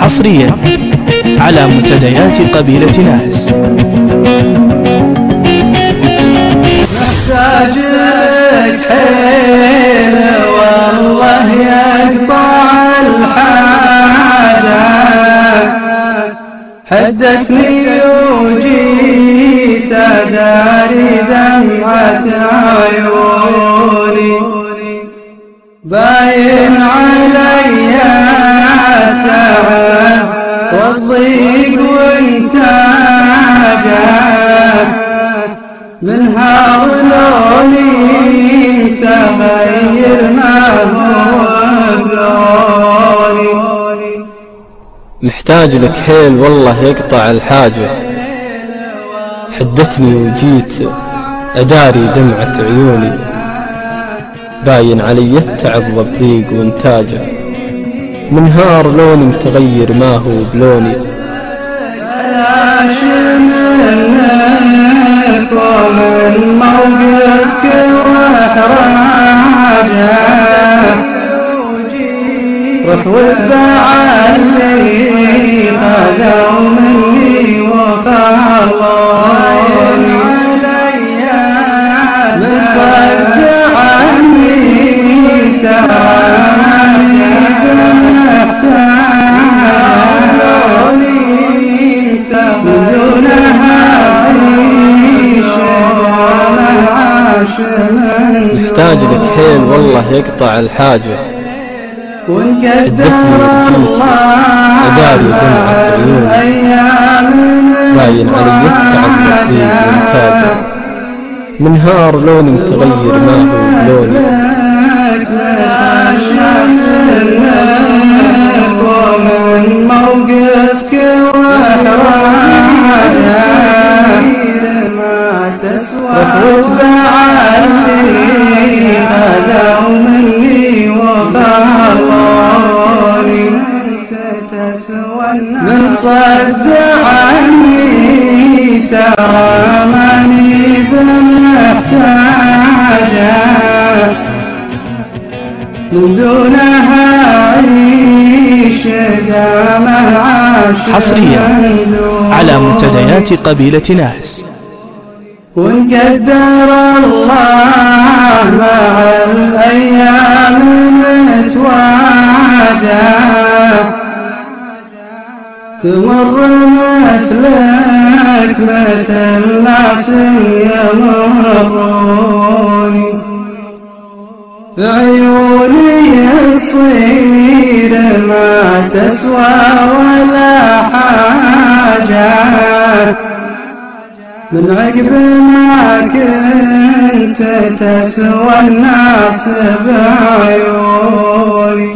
حصريا على منتديات قبيلة ناس. محتاج لك حيل والله يقطع الحاجة، حدتني وجيت أداري دمعة عيوني، باين علي التعب والضيق وانتاجه، من هاولوني تغير ما هو بلوني. محتاج لك حيل والله يقطع الحاجة، حدتني وجيت أداري دمعة عيوني، باين علي التعب والضيق وانتاجه، من هار لوني متغير ما هو بلوني. ومن موقفك واحراجه، روح واتبع اللي خذوا مني وخلوني علي، من صد عني تعاني بمحتاجوني، من دونها محتاج لك حيل والله يقطع الحاجة، حدتني وجيت أداري دمعة عيوني، باين علي التعب والضيق وانتاجه، من هار لوني متغير ما هو بلوني. ومن موقفك واحراجه، واتبع اللي خذوا مني وخلوني، من صد عني ترى ماني بمحتاجه، من دونها عيش دام العاش. حصريا على منتديات قبيلة ناس. ونقدر الله مع الأيام نتواجه، تمر مثلك مثل ناس يمروني، في عيوني تصير ما تسوى ولا حاجة، من عقب ما كنت تسوى الناس بعيوني.